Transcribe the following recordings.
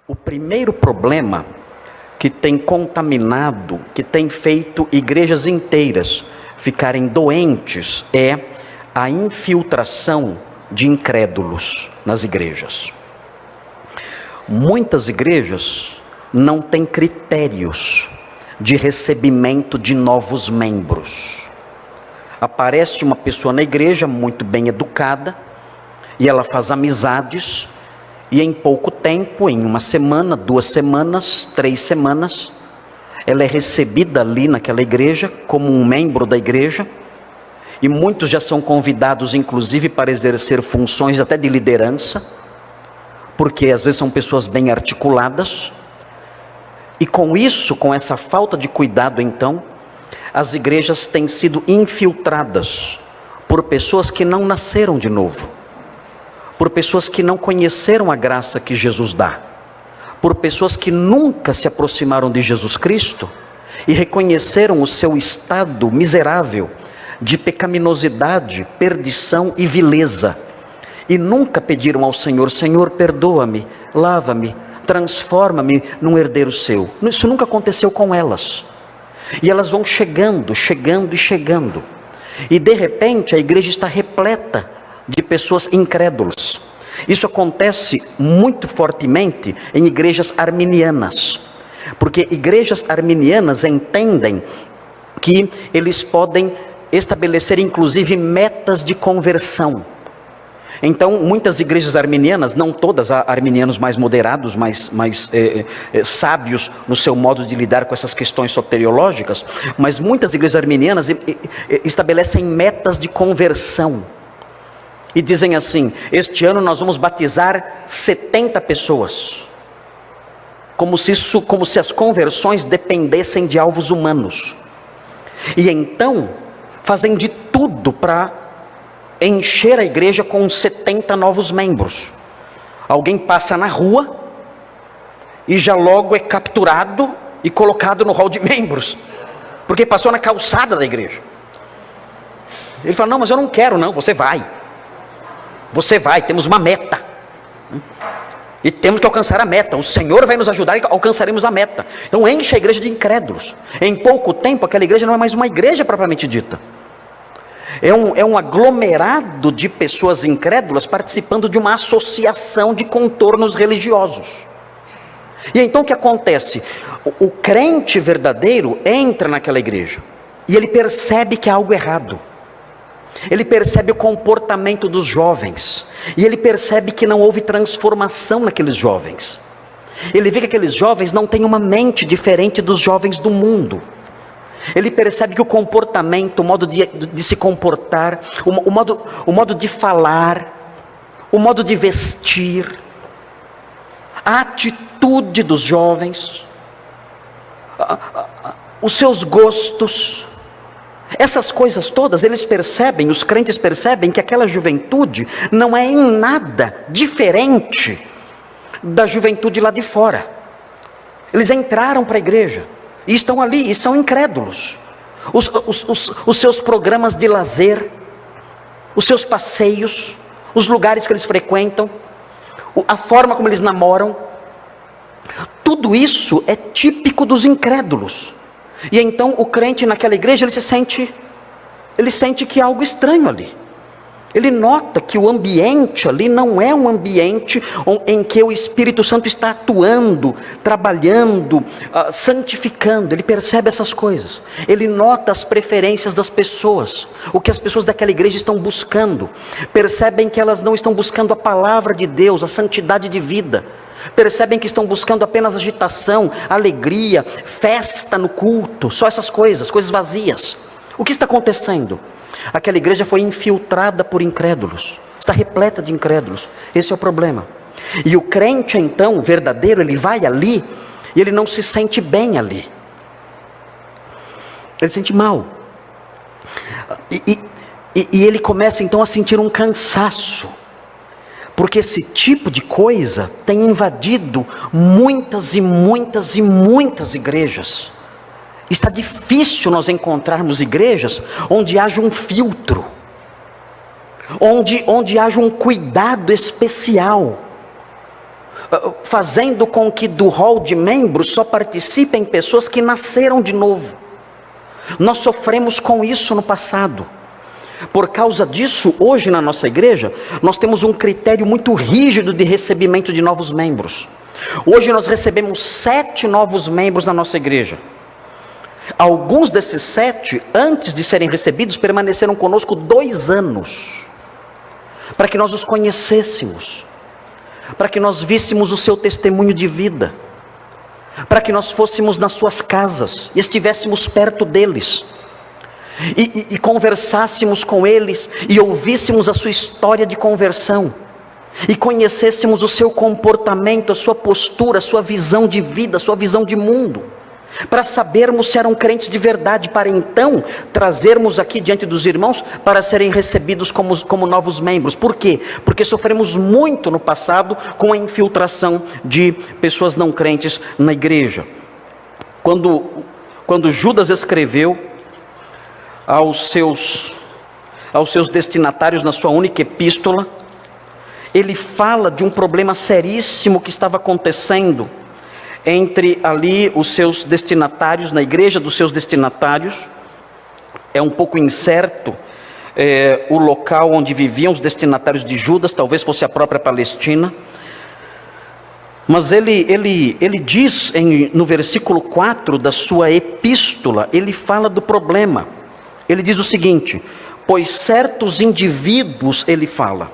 O primeiro problema que tem contaminado, que tem feito igrejas inteiras ficarem doentes, é a infiltração de incrédulos nas igrejas. Muitas igrejas não têm critérios de recebimento de novos membros. Aparece uma pessoa na igreja muito bem educada, e ela faz amizades, e em pouco tempo, em uma semana, 2 semanas, 3 semanas, ela é recebida ali naquela igreja como um membro da igreja, e muitos já são convidados inclusive para exercer funções até de liderança, porque às vezes são pessoas bem articuladas, e com isso, com essa falta de cuidado então, as igrejas têm sido infiltradas por pessoas que não nasceram de novo, por pessoas que não conheceram a graça que Jesus dá, por pessoas que nunca se aproximaram de Jesus Cristo e reconheceram o seu estado miserável de pecaminosidade, perdição e vileza, e nunca pediram ao Senhor: Senhor, perdoa-me, lava-me, transforma-me num herdeiro seu. Isso nunca aconteceu com elas, e elas vão chegando, e de repente a igreja está repleta de pessoas incrédulas. Isso acontece muito fortemente em igrejas arminianas, porque igrejas arminianas entendem que eles podem estabelecer inclusive metas de conversão. Então muitas igrejas arminianas, não todas, há arminianos mais moderados, mais sábios no seu modo de lidar com essas questões soteriológicas, mas muitas igrejas arminianas estabelecem metas de conversão, e dizem assim: este ano nós vamos batizar 70 pessoas, como se as conversões dependessem de alvos humanos, e então fazem de tudo para encher a igreja com 70 novos membros. Alguém passa na rua e já logo é capturado e colocado no hall de membros, porque passou na calçada da igreja. Ele fala: não, mas eu não quero. Não, você vai, temos uma meta, e temos que alcançar a meta. O Senhor vai nos ajudar e alcançaremos a meta. Então enche a igreja de incrédulos. Em pouco tempo aquela igreja não é mais uma igreja propriamente dita, é um aglomerado de pessoas incrédulas participando de uma associação de contornos religiosos. E então o que acontece? O crente verdadeiro entra naquela igreja e ele percebe que há algo errado. Ele percebe o comportamento dos jovens, e ele percebe que não houve transformação naqueles jovens. Ele vê que aqueles jovens não têm uma mente diferente dos jovens do mundo. Ele percebe que o comportamento, o modo de se comportar, o modo de falar, o modo de vestir, a atitude dos jovens, os seus gostos, essas coisas todas, eles percebem, os crentes percebem que aquela juventude não é em nada diferente da juventude lá de fora. Eles entraram para a igreja e estão ali e são incrédulos. Os seus programas de lazer, os seus passeios, os lugares que eles frequentam, a forma como eles namoram, tudo isso é típico dos incrédulos. E então o crente naquela igreja, ele sente que há algo estranho ali. Ele nota que o ambiente ali não é um ambiente em que o Espírito Santo está atuando, trabalhando, santificando. Ele percebe essas coisas. Ele nota as preferências das pessoas, o que as pessoas daquela igreja estão buscando. Percebem que elas não estão buscando a palavra de Deus, a santidade de vida. Percebem que estão buscando apenas agitação, alegria, festa no culto, só essas coisas vazias. O que está acontecendo? Aquela igreja foi infiltrada por incrédulos, está repleta de incrédulos. Esse é o problema. E o crente então, verdadeiro, ele vai ali e ele não se sente bem ali, ele se sente mal, e ele começa então a sentir um cansaço, porque esse tipo de coisa tem invadido muitas igrejas. Está difícil nós encontrarmos igrejas onde haja um filtro, onde haja um cuidado especial, fazendo com que do rol de membros só participem pessoas que nasceram de novo. Nós sofremos com isso no passado. Por causa disso, hoje na nossa igreja, nós temos um critério muito rígido de recebimento de novos membros. Hoje nós recebemos 7 novos membros na nossa igreja. Alguns desses 7, antes de serem recebidos, permaneceram conosco 2 anos, para que nós os conhecêssemos, para que nós víssemos o seu testemunho de vida, para que nós fôssemos nas suas casas e estivéssemos perto deles, e conversássemos com eles, e ouvíssemos a sua história de conversão, e conhecêssemos o seu comportamento, a sua postura, a sua visão de vida, a sua visão de mundo, para sabermos se eram crentes de verdade, para então trazermos aqui diante dos irmãos, para serem recebidos como novos membros. Por quê? Porque sofremos muito no passado com a infiltração de pessoas não crentes na igreja. Quando Judas escreveu aos seus destinatários na sua única epístola, ele fala de um problema seríssimo que estava acontecendo entre ali os seus destinatários, na igreja dos seus destinatários. É um pouco incerto o local onde viviam os destinatários de Judas, talvez fosse a própria Palestina. Mas ele diz no versículo 4 da sua epístola, ele fala do problema. Ele diz o seguinte: pois certos indivíduos, ele fala,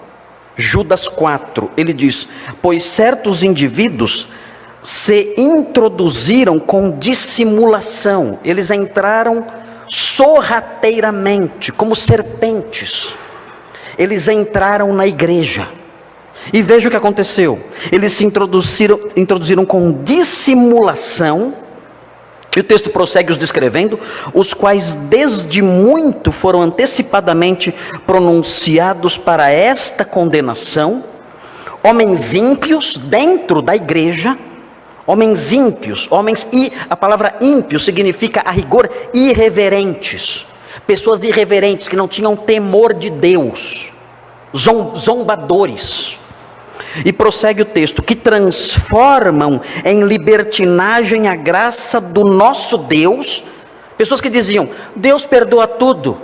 Judas 4, ele diz, pois certos indivíduos se introduziram com dissimulação, eles entraram sorrateiramente, como serpentes, eles entraram na igreja, e veja o que aconteceu, eles se introduziram com dissimulação, e o texto prossegue os descrevendo, os quais desde muito foram antecipadamente pronunciados para esta condenação, homens ímpios dentro da igreja, homens ímpios, e a palavra ímpio significa a rigor irreverentes, pessoas irreverentes que não tinham temor de Deus, zombadores. E prossegue o texto, que transformam em libertinagem a graça do nosso Deus, pessoas que diziam, Deus perdoa tudo,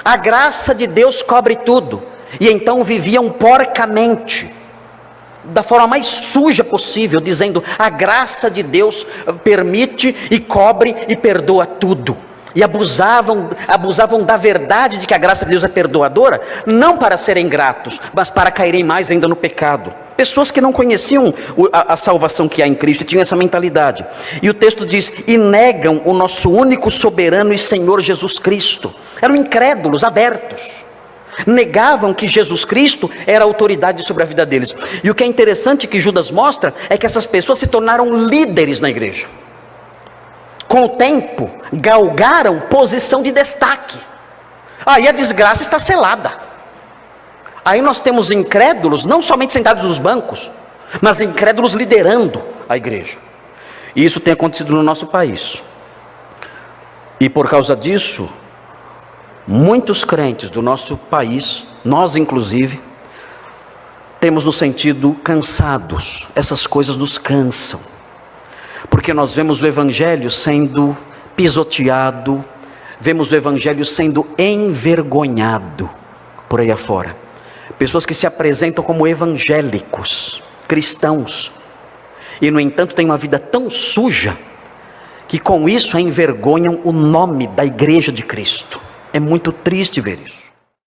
a graça de Deus cobre tudo, e então viviam porcamente, da forma mais suja possível, dizendo, a graça de Deus permite e cobre e perdoa tudo. E abusavam da verdade de que a graça de Deus é perdoadora, não para serem gratos, mas para caírem mais ainda no pecado. Pessoas que não conheciam a salvação que há em Cristo, e tinham essa mentalidade. E o texto diz, e negam o nosso único soberano e Senhor Jesus Cristo. Eram incrédulos, abertos. Negavam que Jesus Cristo era a autoridade sobre a vida deles. E o que é interessante que Judas mostra, é que essas pessoas se tornaram líderes na igreja. Com o tempo, galgaram posição de destaque. Aí a desgraça está selada. Aí nós temos incrédulos, não somente sentados nos bancos, mas incrédulos liderando a igreja. E isso tem acontecido no nosso país. E por causa disso, muitos crentes do nosso país, nós inclusive, temos nos sentido cansados. Essas coisas nos cansam. Porque nós vemos o evangelho sendo pisoteado, vemos o evangelho sendo envergonhado por aí afora. Pessoas que se apresentam como evangélicos, cristãos, e no entanto têm uma vida tão suja, que com isso envergonham o nome da igreja de Cristo. É muito triste ver isso.